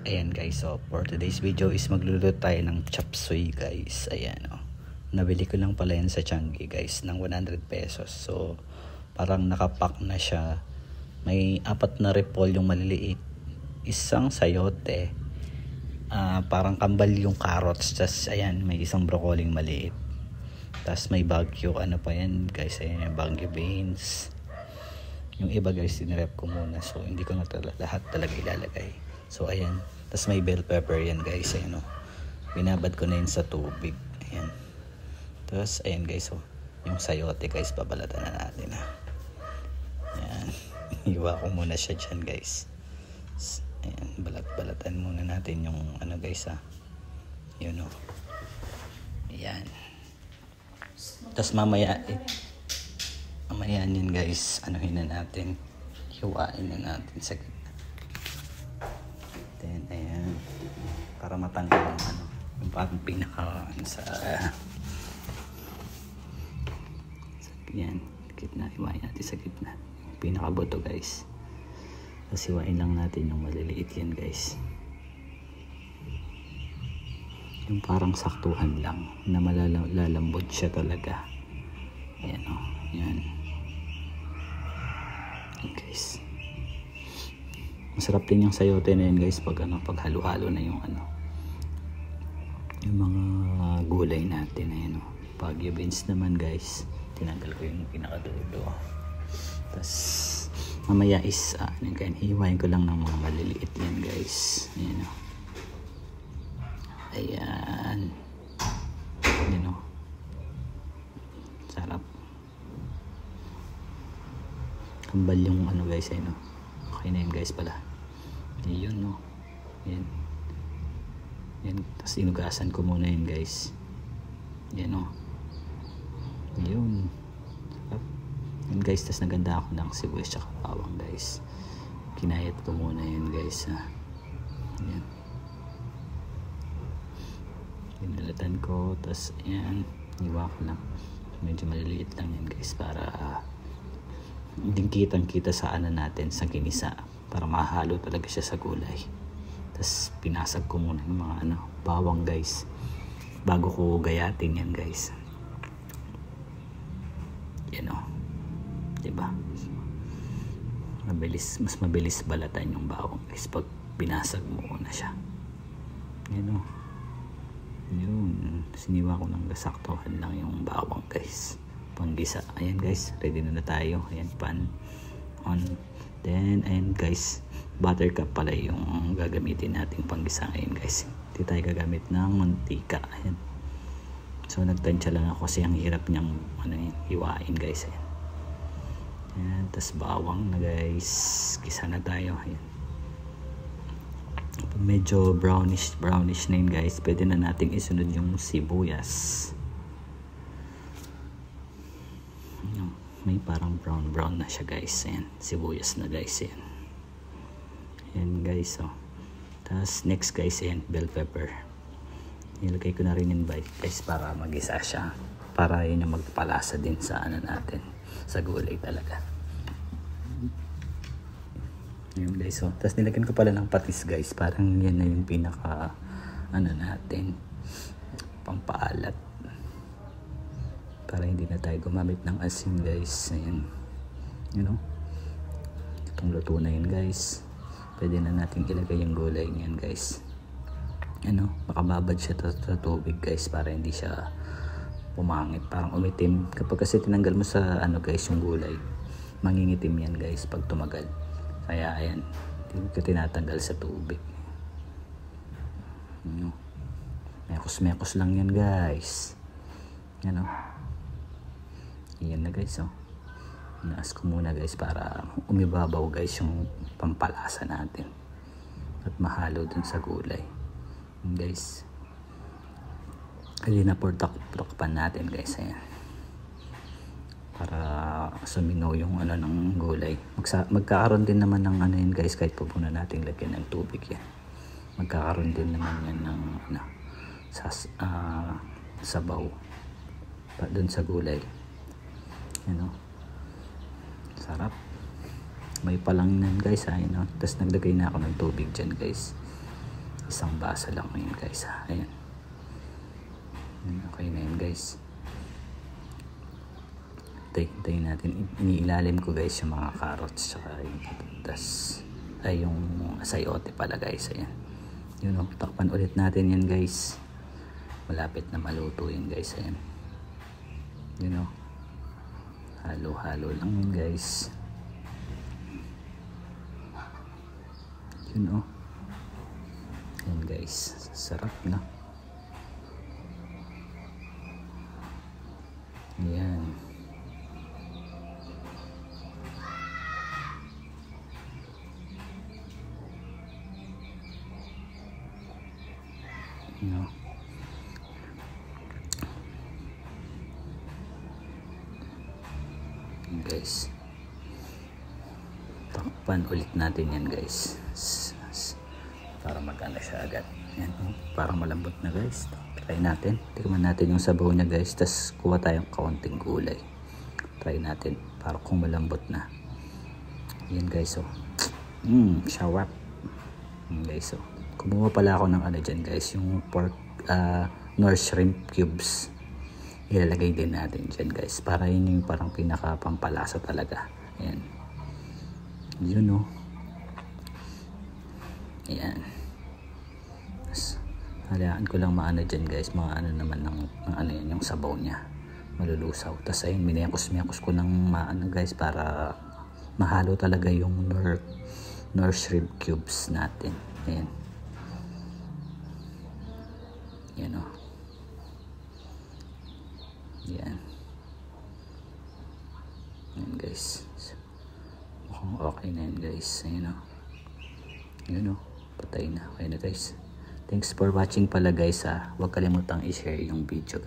Ayan guys, so for today's video is magluluto tayo ng chop suey guys. Ayan o. Nabili ko lang pala yan sa Changi guys ng 100 pesos. So parang nakapack na siya. May 4 na repol yung maliliit. Isang sayote. Parang kambal yung carrots. Tapos ayan, may isang broccoli maliit. Tapos may bagyo, ano pa yan guys. Ayan yung bagyo beans. Yung iba guys, tinirep ko muna. So hindi ko na lahat talaga ilalagay. So ayan. Tapos may bell pepper yan guys. Ayan o. Binabad ko na yun sa tubig. Ayan. Tapos ayan guys o. Yung sayote guys, babalatan na natin ha. Ayan. Iwa ko muna siya dyan guys. Ayan. Balat-balatan muna natin yung ano guys ha. Yun o. Ayan. Tapos mamaya yan guys. Anuhin na natin. Hiwain na natin sa gitna. Then ayan. Para matanggal yung ano. Yung parang pinaka sa yan. Gitna. Hiwain natin sa gitna. Yung pinakabuto guys. Tapos hiwain lang natin yung maliliit yan guys. Yung parang saktuhan lang. Na malalambot siya talaga. Ayan o. Yan. Ayan guys. Masarap din yung sayote na yun guys pag halo-halo na yung yung mga gulay natin. Ayan o. Bagyo beans naman guys. Tinanggal ko yung pinakadulo. Tapos mamaya is hiwain ko lang ng mga maliliit yan guys. Ayan o. Ayan. Ayan o. Sarap. Kambal yung guys. Ayan o. Okay na yun guys pala. Yun no. Yan. Yan. Tapos inugasan ko muna yun guys. Yan no. Yun. Yan guys. Tapos naganda ako ng sibuyas tsaka bawang guys. Kinayat ko muna yun guys ha. Yan. Pinalatan ko. Tapos yan. Iwa ko lang. Medyo maliliit lang yan guys. Para hindi kitang-kita sa natin sa ginisa para mahalo talaga siya sa gulay. Tapos pinasag ko muna yung mga bawang guys bago ko gayatin yan guys. Yan o. Diba? Mas mabilis balatan yung bawang guys pag pinasag mo na siya. Yan o. Yun. Siniwa ko ng gasaktuhan lang yung bawang guys. Panggisa. Ayan guys, ready na tayo. Ayan, pan on. Then ayan guys, buttercup pala yung gagamitin nating panggisa ngayon guys. Hindi tayo gagamit ng mantika. Ayan. So nagtansya lang ako kasi ang hirap niyang hiwain guys. Ayan. Ayan, tas bawang na guys. Gisa na tayo. Ayan. Medyo brownish na yun guys. Pwede na nating isunod yung sibuyas. May parang brown na siya guys. Ayan, sibuyas na guys. Ayan, ayan guys oh. Tapos next guys, ayan, bell pepper. Nilagay ko na rin yun guys para magisa siya, para yun yung magpalasa din sa natin, sa gulay talaga. Ayan guys oh. Tapos nilagyan ko pala ng patis guys. Parang yan na yung pinaka natin, pampaalat, para hindi na tayo gumamit ng asin guys. Ayan. You know? Itong luto na yun guys. Pwede na natin ilagay yung gulay niyan guys. Ano? Makababad siya sa tubig guys para hindi siya pumangit. Parang umitim. Kapag kasi tinanggal mo sa guys yung gulay, mangingitim yan guys pag tumagal. Kaya ayan. Hindi ko tinatanggal sa tubig. You know? Mekos lang yan guys. Ano? Ayan na guys oh. Inaas ko muna guys para umibabaw guys yung pampalasa natin at mahalo dun sa gulay. Ayan guys. Halina portak-portakpan natin guys. Ayan. Para sumingaw yung ng gulay. Magkakaroon din naman ng yun guys kahit pa muna natin lagyan ng tubig yan. Magkakaroon din naman yan ng sabaw pa dun sa gulay. Sarap. May palang nan guys. Tapos naglagay na ako ng tubig dyan guys. Isang baso lang yun guys ha. Ayan. Okay na yun guys. Hintayin natin. Iniilalim ko guys yung mga carrots tsaka yung patatas. Ay yung sayote pala guys. Ayan. Yun o. Takpan ulit natin yan guys. Malapit na maluto yun guys. Ayan. Yun o. Halo-halo lang yun guys. Yun o. Ayan guys. Sarap na. Ayan. No. Guys, takpan ulit natin yan guys para maganda siya agad. Yan, para malambot na guys. Try natin, tikman natin yung sabaw niya guys, tas kuha tayong kaunting gulay. Try natin para kung malambot na. Yan guys oh. Shawap guys oh. Kumuha pala ako ng ano dyan guys, yung pork nor shrimp cubes. Ilalagay din natin dyan guys, para yun yung parang pinaka pampalasa talaga. Ayan. Yun o. Ayan. Halaan ko lang maano dyan guys, mga ano naman ng ano yan, yung sabaw niya malulusaw. Tapos ayun, minekos ko ng maano guys, para mahalo talaga yung nor shrimp cubes natin. Ayan. Yan o. Yan. Yan guys. Mukhang okay na yan guys. Ayun o. Yun o. Patay na. Okay na guys. Thanks for watching pala guys ha. Huwag kalimutang i-share yung video guys.